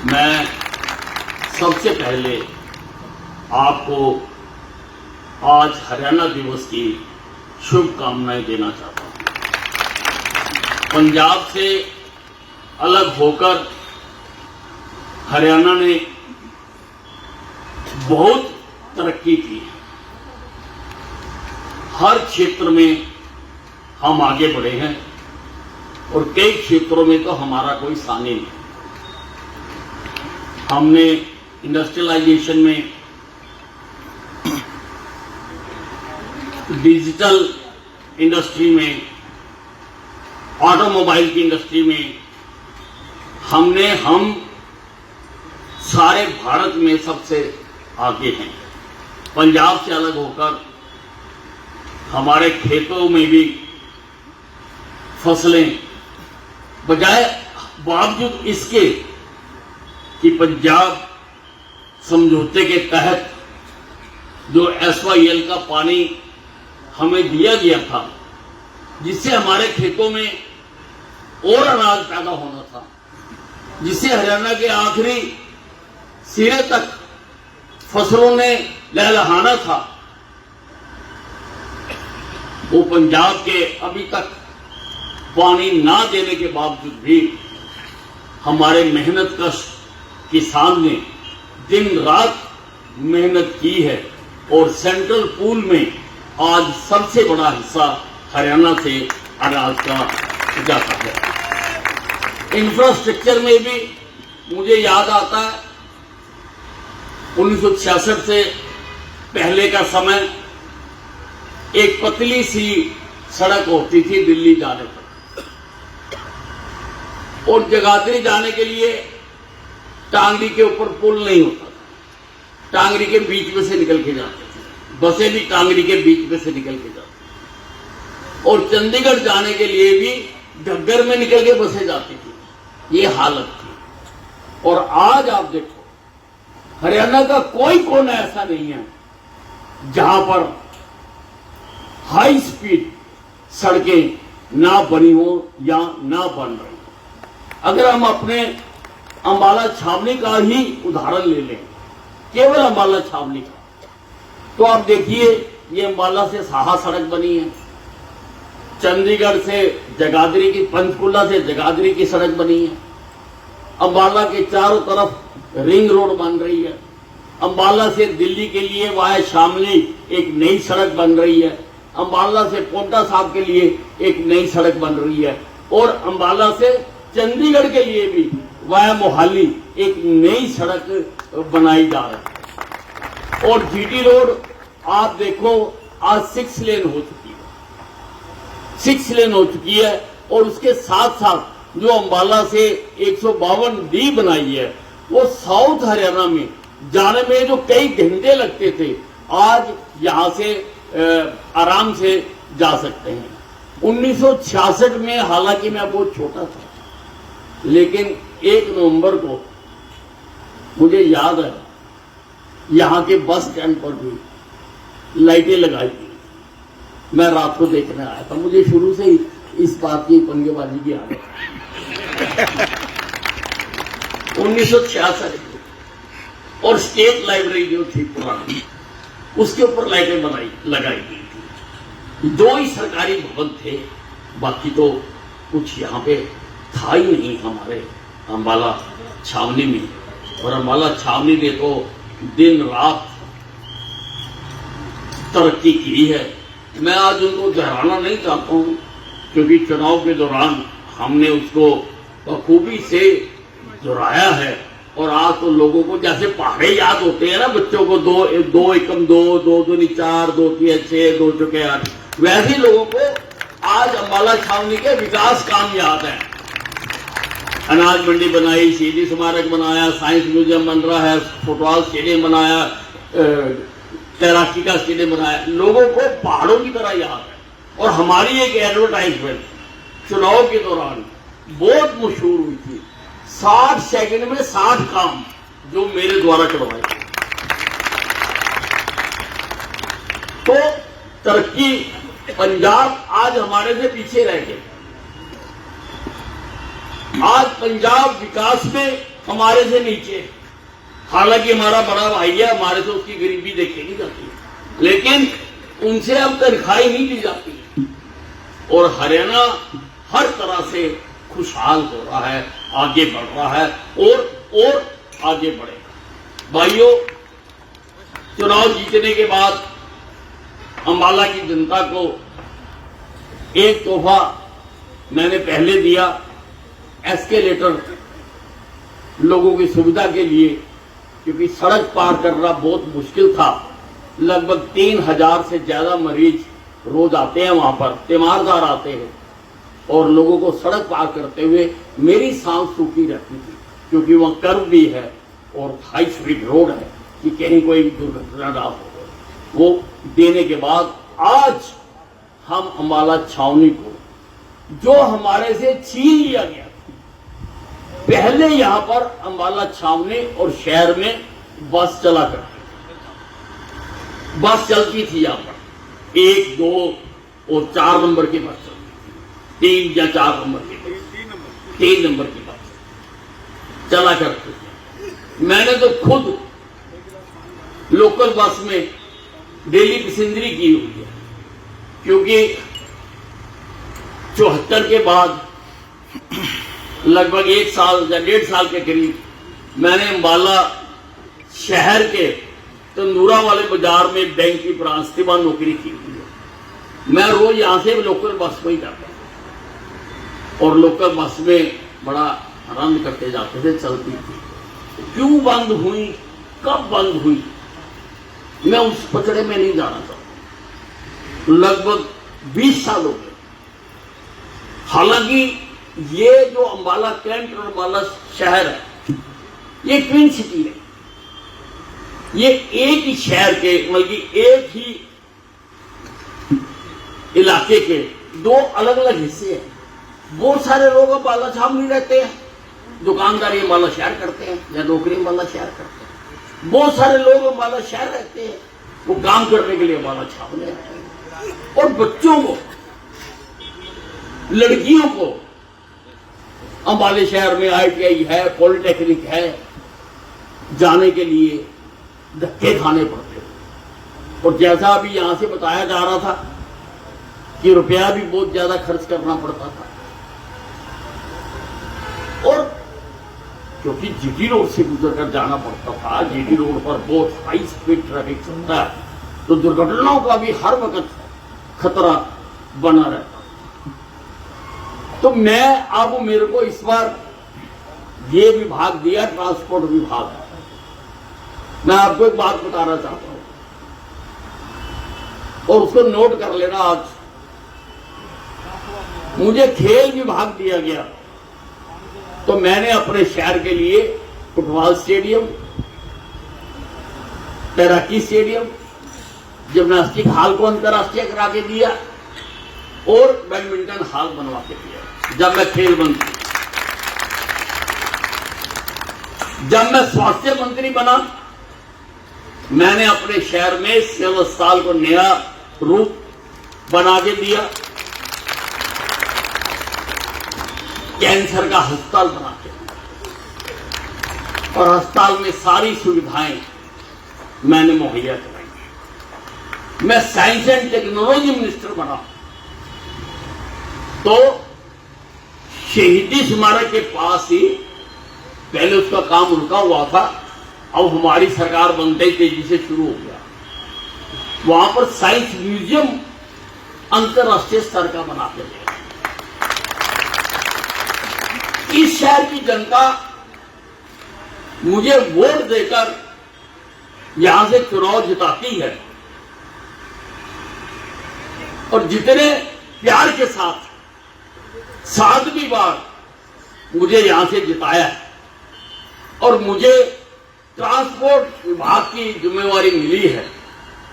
मैं सबसे पहले आपको आज हरियाणा दिवस की शुभकामनाएं देना चाहता हूं। पंजाब से अलग होकर हरियाणा ने बहुत तरक्की की। हर क्षेत्र में हम आगे बढ़े हैं और कई क्षेत्रों में तो हमारा कोई सानी नहीं। हमने इंडस्ट्रियलाइजेशन में, डिजिटल इंडस्ट्री में, ऑटोमोबाइल की इंडस्ट्री में हम सारे भारत में सबसे आगे हैं। पंजाब से अलग होकर हमारे खेतों में भी फसलें बावजूद इसके कि पंजाब समझौते के तहत जो SYL का पानी हमें दिया गया था, जिससे हमारे खेतों में और अनाज पैदा होना था, जिससे हरियाणा के आखिरी सिरे तक फसलों ने लहलहाना था, वो पंजाब के अभी तक पानी ना देने के बावजूद भी हमारे मेहनत कश किसान ने दिन रात मेहनत की है और सेंट्रल पूल में आज सबसे बड़ा हिस्सा हरियाणा से अनाज का जाता है। इंफ्रास्ट्रक्चर में भी मुझे याद आता है 1966 से पहले का समय, एक पतली सी सड़क होती थी दिल्ली जाने पर, और जगाधरी जाने के लिए टांगरी के ऊपर पुल नहीं होता था, टांगरी के बीच में से निकल के जाते थे, बसें भी टांगरी के बीच में से निकल के जाती थी, और चंडीगढ़ जाने के लिए भी घग्गर में निकल के बसें जाती थी। ये हालत थी। और आज आप देखो हरियाणा का कोई कोना ऐसा नहीं है जहां पर हाई स्पीड सड़कें ना बनी हो या ना बन रही। अगर हम अपने अंबाला छावनी का ही उदाहरण ले लें, केवल अंबाला छावनी का, तो आप देखिए ये अंबाला से साहा सड़क बनी है, चंडीगढ़ से जगाधरी की, पंचकुला से जगाधरी की सड़क बनी है, अंबाला के चारों तरफ रिंग रोड बन रही है, अंबाला से दिल्ली के लिए वाया शामली एक नई सड़क बन रही है, अंबाला से पोंटा साहब के लिए एक नई सड़क बन रही है, और अंबाला से चंडीगढ़ के लिए भी वाया मोहाली एक नई सड़क बनाई जा रही है। और GT रोड आप देखो आज 6 लेन हो चुकी है, 6 लेन हो चुकी है, और उसके साथ साथ जो अंबाला से 152D बनाई है, वो साउथ हरियाणा में जाने में जो कई घंटे लगते थे, आज यहां से आराम से जा सकते हैं। 1966 में, हालांकि मैं बहुत छोटा था, लेकिन 1 नवंबर को मुझे याद है यहां के बस स्टैंड पर भी लाइटें लगाई गई। मैं रात को देखने आया था। मुझे शुरू से ही इस बात की पंगेबाजी की आदत है। 1966 और स्टेट लाइब्रेरी जो थी पुरानी, उसके ऊपर लाइटें लगाई गई थी। 2 ही सरकारी भवन थे, बाकी तो कुछ यहाँ पे था ही नहीं हमारे अंबाला छावनी में। और अंबाला छावनी ने तो दिन रात तरक्की की है। मैं आज उनको दोहराना नहीं चाहता हूं, क्योंकि चुनाव के दौरान हमने उसको बखूबी से दोहराया है। और आज तो लोगों को जैसे पहाड़े याद होते हैं ना बच्चों को, 2 एकम 2, 2 दूनी 4, 2 3 6, 2 चौके 8, वैसे ही लोगों को आज अंबाला छावनी के विकास काम याद है। अनाज मंडी बनाई, शहीदी स्मारक बनाया, साइंस म्यूजियम बन रहा है, फुटबॉल स्टेडियम बनाया, तैराकी का स्टेडियम बनाया, लोगों को पहाड़ों की तरह याद है। और हमारी एक एडवर्टाइजमेंट चुनाव के दौरान बहुत मशहूर हुई थी, 60 सेकंड में 60 काम, जो मेरे द्वारा करवाए। तो तरक्की पंजाब आज हमारे से पीछे रह गए। आज पंजाब विकास में हमारे से नीचे। हालांकि हमारा बड़ा भाई है, हमारे से उसकी गरीबी देखी नहीं जाती, लेकिन उनसे अब तनख्वाही नहीं दी जाती। और हरियाणा हर तरह से खुशहाल हो रहा है, आगे बढ़ रहा है और आगे बढ़ेगा। भाइयों, चुनाव जीतने के बाद अंबाला की जनता को एक तोहफा मैंने पहले दिया, एस्केलेटर लोगों की सुविधा के लिए, क्योंकि सड़क पार करना बहुत मुश्किल था। लगभग 3000 से ज्यादा मरीज रोज आते हैं वहां पर, तीमारदार आते हैं, और लोगों को सड़क पार करते हुए मेरी सांस सूखी रहती थी, क्योंकि वहां कर्व भी है और हाई स्पीड रोड है कि कहीं कोई दुर्घटना ना हो। वो देने के बाद आज हम अंबाला छावनी को, जो हमारे से छीन लिया गया, पहले यहां पर अंबाला छावनी और शहर में बस चला करती थी। बस चलती थी यहां पर 1, 2 और 4 नंबर की बस चलती थी, 3 या 4 नंबर की बस, 3 नंबर की बस चला करती थी। मैंने तो खुद लोकल बस में डेली पैसेंजरी की हुई है, क्योंकि 74 के बाद लगभग 1 साल या 1.5 साल के करीब मैंने अंबाला शहर के तंदूरा वाले बाजार में बैंक की ब्रांच थी, वहां नौकरी की हुई है। मैं रोज यहां से लोकल बस में ही जाता था, और लोकल बस में बड़ा आनंद करते जाते थे, चलती थी। क्यों बंद हुई, कब बंद हुई, मैं उस पचड़े में नहीं जाना चाहता। लगभग 20 साल हो गए। हालांकि ये जो अंबाला कैंट और अंबाला शहर है, ये ट्विन सिटी है। ये एक ही शहर के, मतलब एक ही इलाके के 2 अलग अलग हिस्से हैं। बहुत सारे लोग अंबाला छावनी रहते हैं, दुकानदारी अंबाला शहर करते हैं या नौकरी अंबाला शहर करते हैं। बहुत सारे लोग अंबाला शहर रहते हैं, वो काम करने के लिए अंबाला छावनी रहते हैं। और बच्चों को, लड़कियों को अंबाले शहर में ITI है, पॉलिटेक्निक है, जाने के लिए धक्के खाने पड़ते हैं। और जैसा अभी यहां से बताया जा रहा था कि रुपया भी बहुत ज्यादा खर्च करना पड़ता था, और क्योंकि GT रोड से गुजर कर जाना पड़ता था, GT रोड पर बहुत हाई स्पीड ट्रैफिक चलता है, तो दुर्घटनाओं का भी हर वक्त खतरा बना रहता। तो मेरे को इस बार ये विभाग दिया, ट्रांसपोर्ट विभाग। मैं आपको एक बात बताना चाहता हूं, और उसको नोट कर लेना आज। मुझे खेल विभाग दिया गया, तो मैंने अपने शहर के लिए फुटबॉल स्टेडियम, तैराकी स्टेडियम, जिम्नास्टिक हॉल को अंतर्राष्ट्रीय करा के दिया, और बैडमिंटन हॉल बनवा के दिया। जब मैं खेल मंत्री, जब मैं स्वास्थ्य मंत्री बना, मैंने अपने शहर में सिविल अस्पताल को नया रूप बना के दिया, कैंसर का अस्पताल बना के, और अस्पताल में सारी सुविधाएं मैंने मुहैया कराई। मैं साइंस एंड टेक्नोलॉजी मिनिस्टर बना, तो शहीदी स्मारक के पास ही पहले उसका काम रुका हुआ था, अब हमारी सरकार बनते ही तेजी से शुरू हो गया। वहां पर साइंस म्यूजियम अंतर्राष्ट्रीय स्तर का बनाते थे। इस शहर की जनता मुझे वोट देकर यहां से चुनाव जिताती है, और जितने प्यार के साथ 7वीं बार मुझे यहां से जिताया है, और मुझे ट्रांसपोर्ट विभाग की जिम्मेवारी मिली है,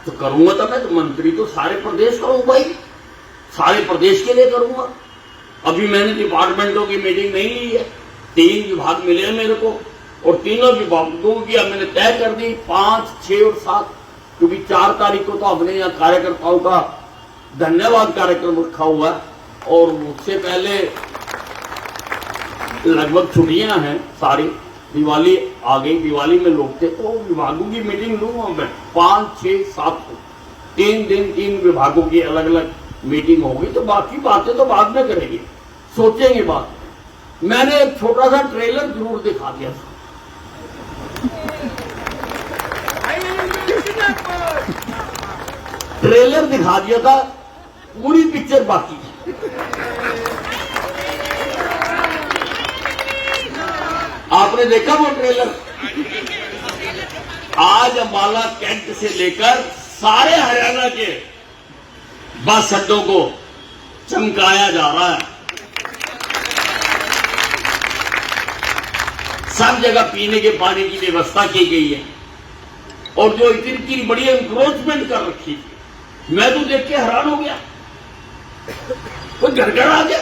तो करूंगा। तो मैं तो मंत्री तो सारे प्रदेश करूंगा भाई, सारे प्रदेश के लिए करूंगा। अभी मैंने डिपार्टमेंटों की मीटिंग नहीं ली है, 3 विभाग मिले हैं मेरे को, और तीनों विभागों की मैंने तय कर दी, 5, 6 और 7, क्योंकि 4 तारीख को तो हमने यहाँ कार्यकर्ताओं का धन्यवाद कार्यक्रम रखा हुआ है, और उससे पहले लगभग छुट्टियां हैं सारी, दिवाली आ गई, दिवाली में लोग थे तो विभागों की मीटिंग लूंगा मैं 5, 6, 7 को 3 दिन 3 विभागों की अलग अलग मीटिंग होगी, तो बाकी बातें तो बाद में करेंगे, सोचेंगे बाद में। मैंने एक छोटा सा ट्रेलर जरूर दिखा दिया था। ट्रेलर दिखा दिया था, पूरी पिक्चर बाकी है। आपने देखा वो ट्रेलर? आज अंबाला कैंट से लेकर सारे हरियाणा के बस अड्डों को चमकाया जा रहा है। सब जगह पीने के पानी की व्यवस्था की गई है और जो इतनी बड़ी एनक्रोचमेंट कर रखी थी, मैं तो देख के हैरान हो गया। कोई घर आ गया।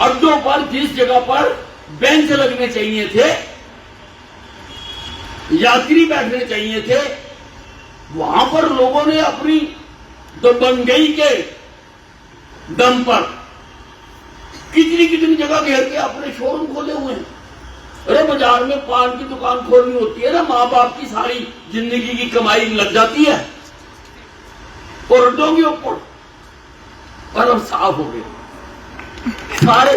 अड्डों पर जिस जगह पर बेंच लगने चाहिए थे, यात्री बैठने चाहिए थे, वहां पर लोगों ने अपनी दबंगई के दम पर कितनी कितनी जगह घेर के अपने शोरूम खोले हुए हैं। अरे बाजार में पान की दुकान खोलनी होती है ना, मां बाप की सारी जिंदगी की कमाई लग जाती है, और अड्डों के ऊपर पर अब साफ हो गए सारे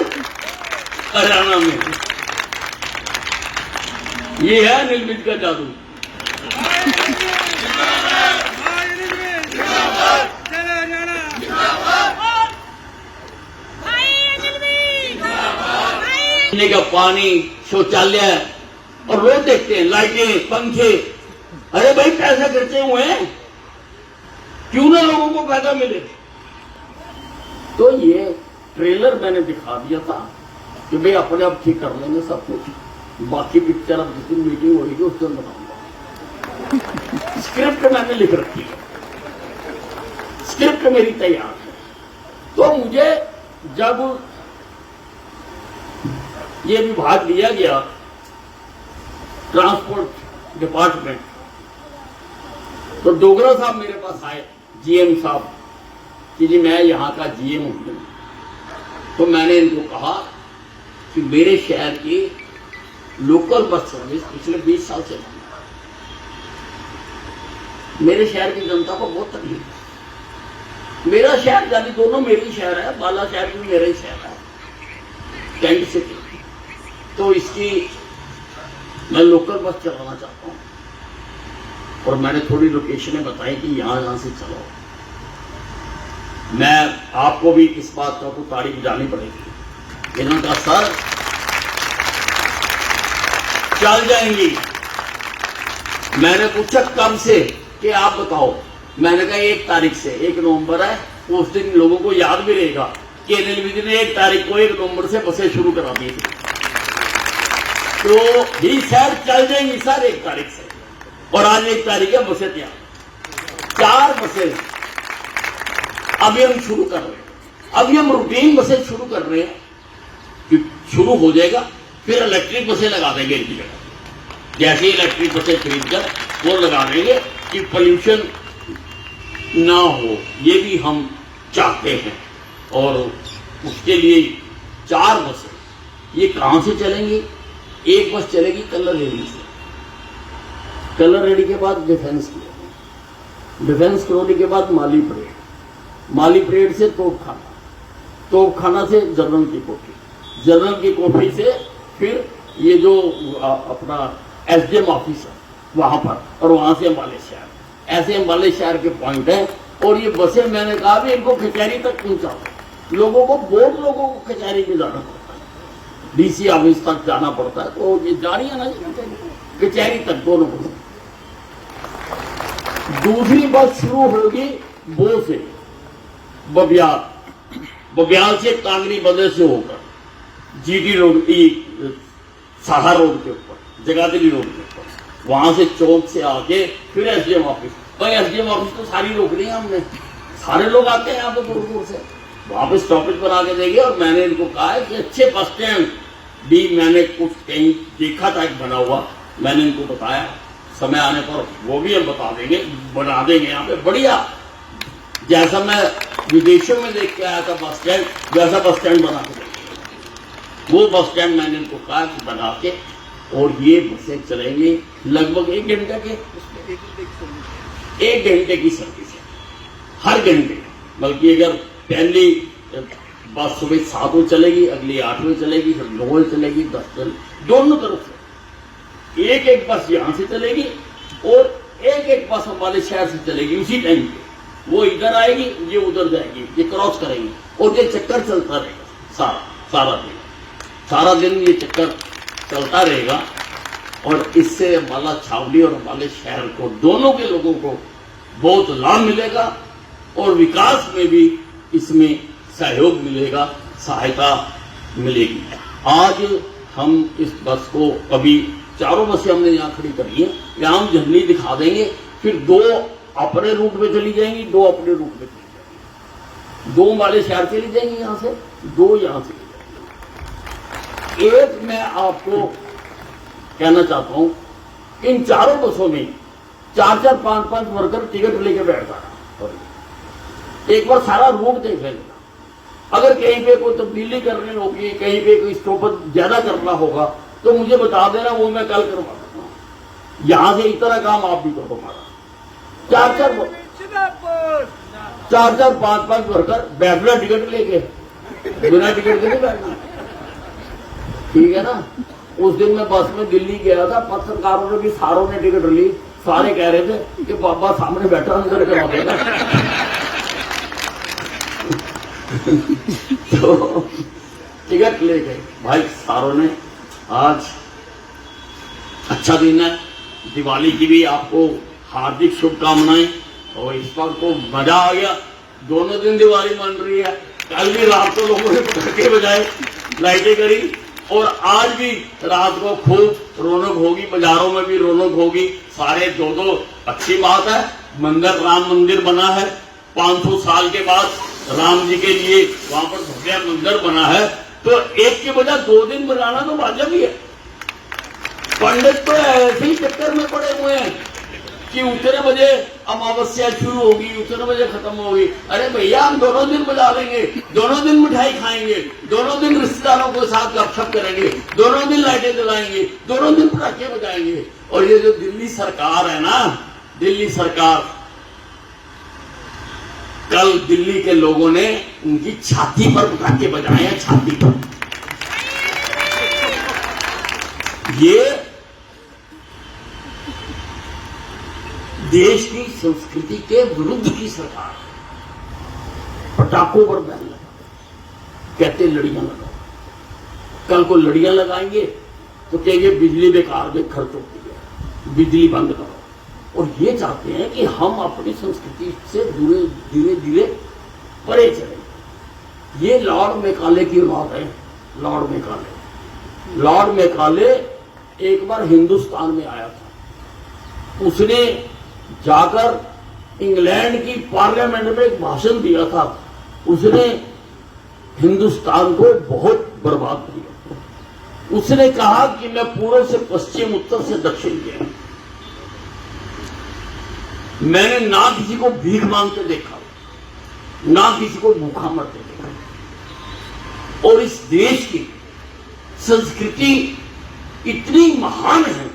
हरियाणा में। ये है निर्मित का जादू। पीने का पानी, शौचालय, और रोज देखते हैं लाइटें, पंखे। अरे भाई पैसे खर्चे हुए हैं, क्यों ना लोगों को फायदा मिले। तो ये ट्रेलर मैंने दिखा दिया था कि भाई अपने आप ठीक कर लेंगे सब कुछ, बाकी पिक्चर अब जिस दिन मीटिंग होगी उस दिन बताऊंगा। स्क्रिप्ट मैंने लिख रखी है, स्क्रिप्ट मेरी तैयार है। तो मुझे जब ये विभाग दिया गया ट्रांसपोर्ट डिपार्टमेंट, तो डोगरा साहब मेरे पास आए, जीएम साहब, कि जी मैं यहां का जीएम हूं। तो मैंने इनको कहा कि मेरे शहर की लोकल बस सर्विस पिछले 20 साल से बंद है। मेरे शहर की जनता को बहुत तकलीफ है। मेरा शहर यानी दोनों मेरी शहर है, बाला शहर भी मेरा ही शहर है, कैंट सिटी। तो इसकी मैं लोकल बस चलाना चाहता हूं, और मैंने थोड़ी लोकेशनें बताई कि यहां से चलाओ। मैं आपको भी इस बात का तारीफ जानी पड़ेगी। इन्होंने कहा सर चल जाएंगी। मैंने पूछा कब से, कि आप बताओ। मैंने कहा 1 तारीख से, 1 नवंबर है, उस दिन लोगों को याद भी रहेगा कि अनिल विज ने 1 तारीख को 1 नवंबर से बसें शुरू करा दी थी। तो ही शहर चल जाएंगी सर 1 तारीख से, और आज 1 तारीख है, बसें तैयार, 4 बसें अभी हम शुरू कर रहे हैं। अभी हम रूटीन बसें शुरू कर रहे हैं कि शुरू हो जाएगा, फिर इलेक्ट्रिक बसें लगा देंगे इनकी जगह। जैसे ही इलेक्ट्रिक बसें खरीद कर वो लगा देंगे कि पोल्यूशन ना हो, ये भी हम चाहते हैं। और उसके लिए 4 बसें ये कहां से चलेंगी? एक बस चलेगी कलर रेडी से, कलर रेडी के बाद डिफेंस कॉलोनी, डिफेंस कॉलोनी के बाद माली परेड, माली परेड से तोपखाना, तोपखाना से जनरल की कोठी, जनरल की कोठी से फिर ये जो अपना एसडीएम ऑफिस है वहां पर, और वहां से अम्बाले शहर। ऐसे अम्बाले शहर के पॉइंट है। और ये बसें मैंने कहा भी इनको कचहरी तक पहुंचाओ। लोगों को, बहुत लोगों को कचहरी में जाना पड़ता है, डीसी ऑफिस तक जाना पड़ता है, तो ये जा रही है ना कचहरी तक दोनों बसें। दूसरी बस शुरू होगी वो से बबियाल, बबियाल से कांगड़ी बंदर से होकर जीटी रोड, साहा रोड के ऊपर, जगाधरी रोड के ऊपर, वहां से चौक से आके फिर एसडीएम ऑफिस। भाई एसडीएम ऑफिस तो सारी रोक ली है हमने, सारे लोग आते हैं यहाँ पे दूर दूर से, वहां पे स्टॉपेज बना के देंगे। और मैंने इनको कहा है कि अच्छे बस स्टैंड भी मैंने कुछ कहीं देखा था एक बना हुआ, मैंने इनको बताया, समय आने पर वो भी हम बता देंगे, बना देंगे यहाँ पे बढ़िया, जैसा मैं विदेशों में देख के आया था बस स्टैंड, वैसा बस स्टैंड बना के देंगे। वो बस स्टैंड मैंने इनको कहा कि बना के, और ये बसें चलेंगी लगभग 1 घंटे के, 1 घंटे की सर्विस है हर घंटे। बल्कि अगर पहली बस सुबह 7 बजे चलेगी, अगली 8 बजे चलेगी, फिर 9 बजे चलेगी, 10 बजे, दोनों तरफ से एक बस यहां से चलेगी और एक बस हमारे शहर से चलेगी उसी टाइम पे। वो इधर आएगी, ये उधर जाएगी, ये क्रॉस करेंगे, और ये चक्कर चलता रहेगा सारा दिन ये चक्कर चलता रहेगा। और इससे अम्बाला छावनी और अम्बाला शहर को, दोनों के लोगों को बहुत लाभ मिलेगा और विकास में भी इसमें सहयोग मिलेगा, सहायता मिलेगी। आज हम इस बस को, अभी 4 बसें हमने यहाँ खड़ी करी है, यहाँ हम झंडी दिखा देंगे, फिर 2 अपने रूट में चली जाएंगी, 2 अपने रूट में चली जाएंगी, 2 अम्बाला शहर चली जाएंगी यहाँ से, 2 यहाँ से। एक मैं आपको कहना चाहता हूं, इन 4 बसों में 4-4, 5-5 वर्कर टिकट लेके बैठता रहा। एक बार सारा रूट देख लेगा, अगर कहीं पे कोई तब्दीली करनी होगी, कहीं पे कोई स्टॉपर ज्यादा करना होगा तो मुझे बता देना, वो मैं कल करवा देता हूं। यहां से इतना काम आप भी करो हमारा। 4-4, 5-5 वर्कर बैठना टिकट लेके, बिना टिकट के नहीं बैठना, ठीक है ना। उस दिन मैं बस में दिल्ली गया था, पत्रकारों ने भी, सारों ने टिकट ली, सारे कह रहे थे कि बाबा सामने बैठा अंदर करवा देगा। तो टिकट ले गए भाई सारों ने। आज अच्छा दिन है, दिवाली की भी आपको हार्दिक शुभकामनाएं। और इस बार को मजा आ गया, दोनों दिन दिवाली मन रही है। कल भी रात को लोगों ने पटाखे बजाए, लाइटें करी, और आज भी रात को खूब रौनक होगी, बाजारों में भी रौनक होगी। सारे 2-2 अच्छी बात है। मंदिर, राम मंदिर बना है 500 साल के बाद, राम जी के लिए वहां पर भव्य मंदिर बना है, तो एक के बजाय 2 दिन बनाना तो वाजिब ही है। पंडित तो ऐसे ही चक्कर में पड़े हुए हैं कि उतने बजे अमावस्या शुरू होगी, उतने बजे खत्म होगी। अरे भैया, हम दोनों दिन बजा लेंगे, दोनों दिन मिठाई खाएंगे, दोनों दिन रिश्तेदारों के साथ गपशप करेंगे, दोनों दिन लाइटें जलाएंगे, दोनों दिन पटाखे बजाएंगे। और ये जो दिल्ली सरकार है ना, दिल्ली सरकार, कल दिल्ली के लोगों ने उनकी छाती पर पटाखे बजाए हैं, छाती पर। ये देश की संस्कृति के विरुद्ध की सरकार है। पटाखों पर बैन लगा, कहते लड़ियां लगाओ। कल को लड़ियां लगाएंगे तो कहेंगे बिजली बेकार में खर्च होती है, बिजली बंद करो। और ये चाहते हैं कि हम अपनी संस्कृति से धीरे धीरे परे चले। ये लॉर्ड मैकाले की औलाद है। लॉर्ड मैकाले एक बार हिंदुस्तान में आया था। उसने जाकर इंग्लैंड की पार्लियामेंट में एक भाषण दिया था। उसने हिंदुस्तान को बहुत बर्बाद किया। उसने कहा कि मैं पूर्व से पश्चिम, उत्तर से दक्षिण गया, मैंने ना किसी को भीख मांगते देखा, ना किसी को भूखा मरते देखा। और इस देश की संस्कृति इतनी महान है,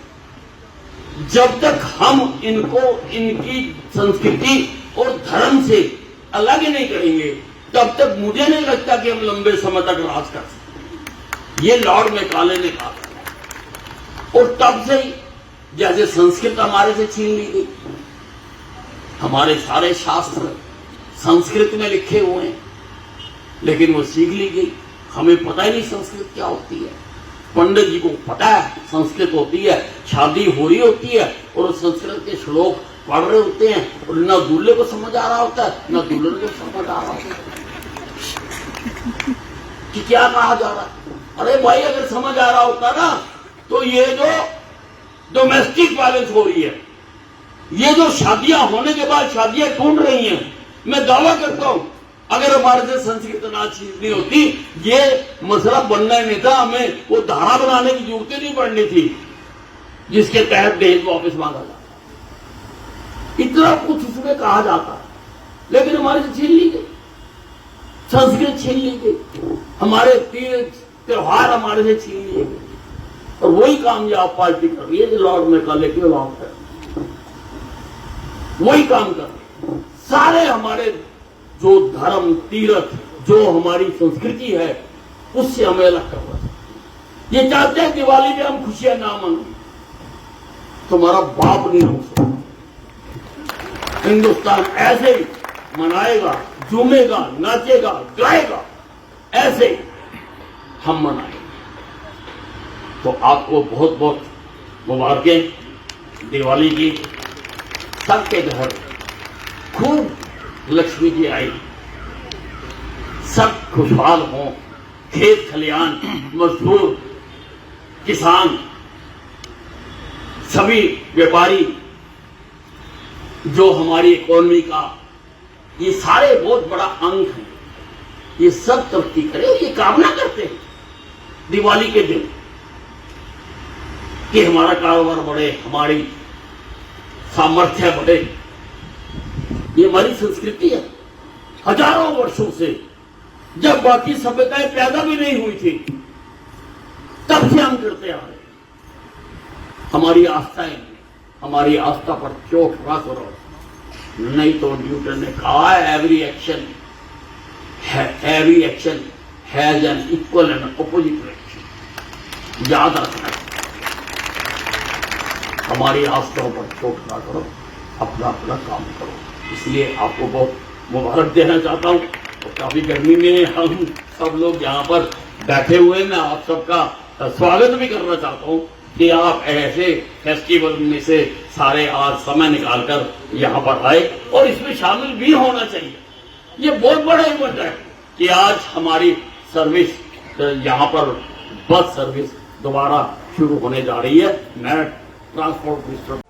जब तक हम इनको, इनकी संस्कृति और धर्म से अलग नहीं करेंगे, तब तक मुझे नहीं लगता कि हम लंबे समय तक राज कर सकते। ये लॉर्ड मैकाले ने कहा। और तब से ही जैसे संस्कृत हमारे से छीन ली गई, हमारे सारे शास्त्र संस्कृत में लिखे हुए हैं, लेकिन वो सीख ली गई। हमें पता ही नहीं संस्कृत क्या होती है। पंडित जी को पता है संस्कृत होती है, शादी हो रही होती है और संस्कृत के श्लोक पढ़ रहे होते हैं, और ना दूल्हे को समझ आ रहा होता है, ना दुल्हन को समझ आ रहा होता है कि क्या कहा जा रहा है। अरे भाई, अगर समझ आ रहा होता ना, तो ये जो डोमेस्टिक वायलेंस हो रही है, ये जो शादियां होने के बाद शादियां टूट रही हैं, मैं दावा करता हूं अगर हमारे से संस्कृत ना छीननी होती, ये मसला बनना ही नहीं था। हमें वो धारा बनाने की जरूरत नहीं पड़नी थी जिसके तहत दहेज वापस मांगा जाता। इतना कुछ उसमें कहा जाता है, लेकिन हमारे से छीन ली गई, संस्कृत छीन ली गई, हमारे तीर्थ त्योहार हमारे से छीन लिए गए और वही काम जो आप पार्टी कर रही है जो लॉर्ड मेकाले के लॉर्ड है, वही काम कर रही है। सारे हमारे जो धर्म तीर्थ जो हमारी संस्कृति है उससे हमें अलग करना चाहिए। ये चाहते हैं दिवाली में हम खुशियां ना मनाएं, तुम्हारा बाप नहीं हो सकता। हिंदुस्तान ऐसे ही मनाएगा, झूमेगा, नाचेगा, गाएगा, ऐसे ही हम मनाएंगे। तो आपको बहुत बहुत मुबारकें दिवाली की। सबके घर खूब लक्ष्मी जी आई, सब खुशहाल हों, खेत खलियान, मजदूर, किसान, सभी व्यापारी जो हमारी इकोनॉमी का ये सारे बहुत बड़ा अंग हैं, ये सब तरक्की करें और ये कामना करते हैं दिवाली के दिन कि हमारा कारोबार बढ़े, हमारी सामर्थ्य बढ़े। ये हमारी संस्कृति है। हजारों वर्षों से जब बाकी सभ्यताएं पैदा भी नहीं हुई थी तब से हम करते आ रहे। हमारी आस्थाएं, हमारी आस्था पर चोट ना करो, नहीं तो न्यूटन ने कहा है every action has an equal and opposite reaction. याद रखना, हमारी आस्थाओं पर चोट ना करो, अपना अपना काम करो। इसलिए आपको बहुत मुबारक देना चाहता हूं। तो काफी गर्मी में हम सब लोग यहाँ पर बैठे हुए, मैं आप सबका स्वागत भी करना चाहता हूं कि आप ऐसे फेस्टिवल में से सारे आज समय निकालकर यहाँ पर आए और इसमें शामिल भी होना चाहिए। ये बहुत बड़ा इवेंट है कि आज हमारी सर्विस यहाँ पर बस सर्विस दोबारा शुरू होने जा रही है। मैं ट्रांसपोर्ट मिनिस्टर